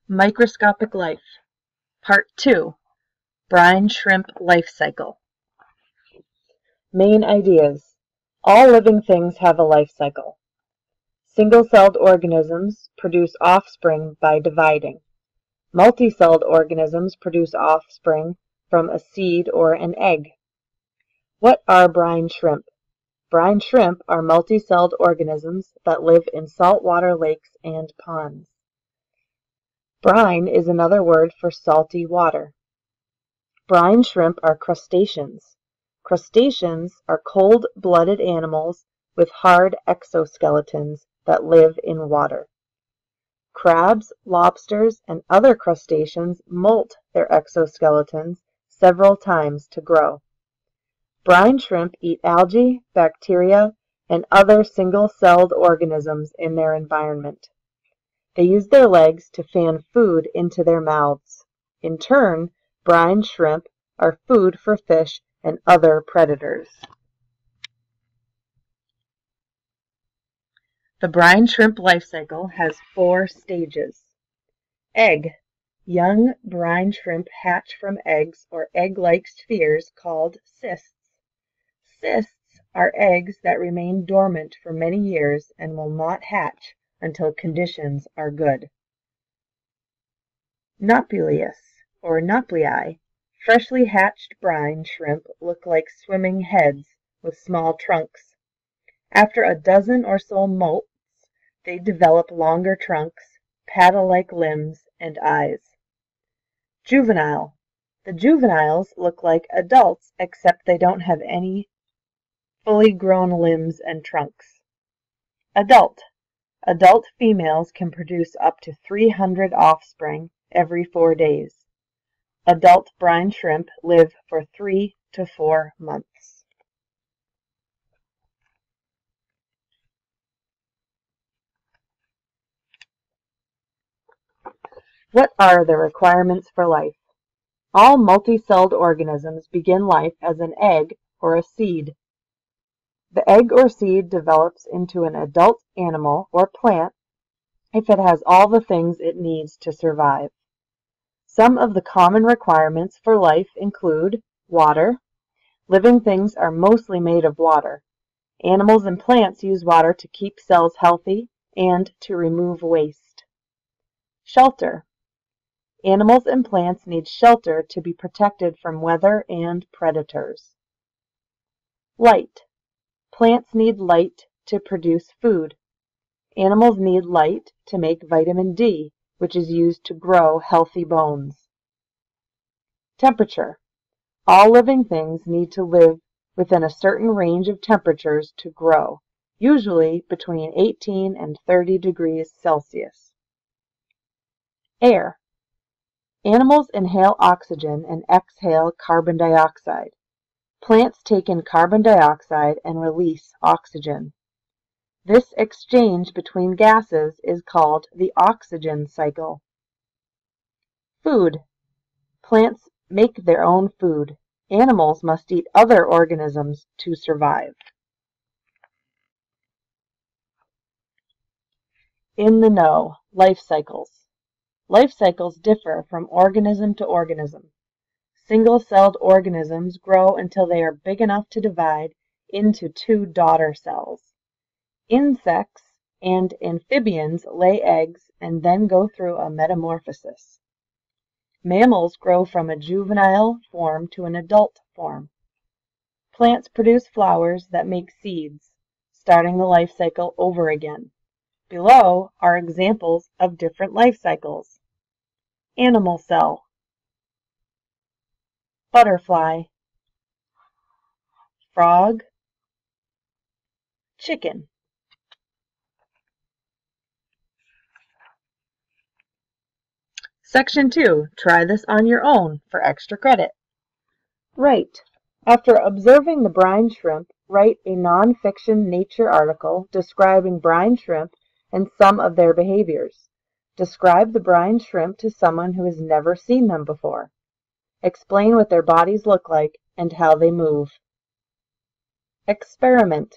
Microscopic Life, Part 2, Brine Shrimp Life Cycle. Main ideas. All living things have a life cycle. Single-celled organisms produce offspring by dividing. Multi-celled organisms produce offspring from a seed or an egg. What are brine shrimp? Brine shrimp are multi-celled organisms that live in saltwater lakes and ponds. Brine is another word for salty water. Brine shrimp are crustaceans. Crustaceans are cold-blooded animals with hard exoskeletons that live in water. Crabs, lobsters, and other crustaceans molt their exoskeletons several times to grow. Brine shrimp eat algae, bacteria, and other single-celled organisms in their environment. They use their legs to fan food into their mouths. In turn, brine shrimp are food for fish and other predators. The brine shrimp life cycle has 4 stages. Egg. Young brine shrimp hatch from eggs or egg-like spheres called cysts. Cysts are eggs that remain dormant for many years and will not hatch until conditions are good. Nauplius, or nauplii, freshly hatched brine shrimp look like swimming heads with small trunks. After a dozen or so molts, they develop longer trunks, paddle-like limbs, and eyes. Juvenile. The juveniles look like adults except they don't have any fully grown limbs and trunks. Adult. Adult females can produce up to 300 offspring every 4 days. Adult brine shrimp live for 3 to 4 months. What are the requirements for life? All multi-celled organisms begin life as an egg or a seed. The egg or seed develops into an adult animal or plant if it has all the things it needs to survive. Some of the common requirements for life include water. Living things are mostly made of water. Animals and plants use water to keep cells healthy and to remove waste. Shelter. Animals and plants need shelter to be protected from weather and predators. Light. Plants need light to produce food. Animals need light to make vitamin D, which is used to grow healthy bones. Temperature. All living things need to live within a certain range of temperatures to grow, usually between 18 and 30 degrees Celsius. Air. Animals inhale oxygen and exhale carbon dioxide. Plants take in carbon dioxide and release oxygen. This exchange between gases is called the oxygen cycle. Food. Plants make their own food. Animals must eat other organisms to survive. In the know, life cycles. Life cycles differ from organism to organism. Single-celled organisms grow until they are big enough to divide into 2 daughter cells. Insects and amphibians lay eggs and then go through a metamorphosis. Mammals grow from a juvenile form to an adult form. Plants produce flowers that make seeds, starting the life cycle over again. Below are examples of different life cycles. Animal cell. Butterfly, frog, chicken. Section 2. Try this on your own for extra credit. Write. After observing the brine shrimp, write a non-fiction Nature article describing brine shrimp and some of their behaviors. Describe the brine shrimp to someone who has never seen them before. Explain what their bodies look like and how they move. Experiment.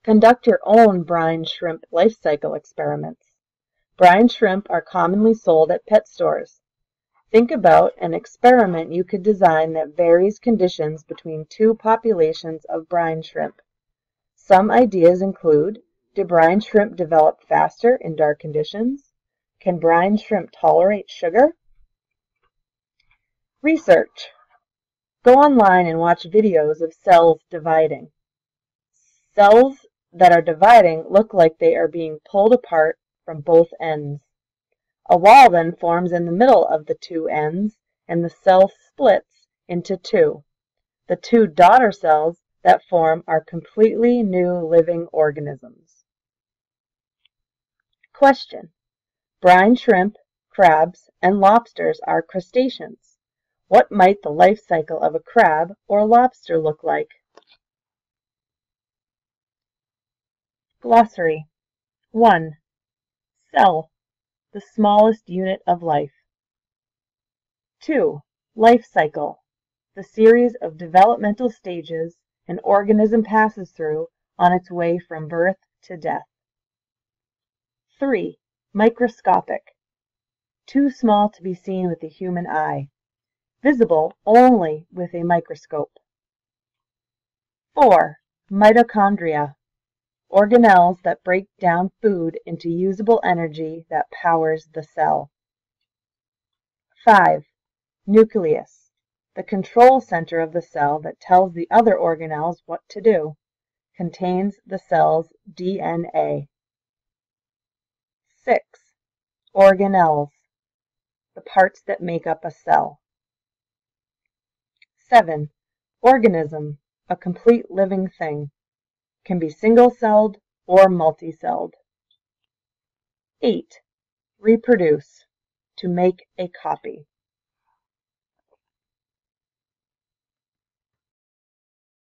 Conduct your own brine shrimp life cycle experiments. Brine shrimp are commonly sold at pet stores. Think about an experiment you could design that varies conditions between two populations of brine shrimp. Some ideas include: do brine shrimp develop faster in dark conditions? Can brine shrimp tolerate sugar? Research. Go online and watch videos of cells dividing. Cells that are dividing look like they are being pulled apart from both ends. A wall then forms in the middle of the two ends, and the cell splits into two. The two daughter cells that form are completely new living organisms. Question. Brine shrimp, crabs, and lobsters are crustaceans. What might the life cycle of a crab or lobster look like? Glossary. 1. Cell, the smallest unit of life. 2. Life cycle, the series of developmental stages an organism passes through on its way from birth to death. 3. Microscopic, too small to be seen with the human eye, visible only with a microscope. 4. Mitochondria, organelles that break down food into usable energy that powers the cell. 5. Nucleus, the control center of the cell that tells the other organelles what to do, contains the cell's DNA. 6. Organelles, the parts that make up a cell. 7. Organism, a complete living thing, can be single-celled or multi-celled. 8. Reproduce, to make a copy.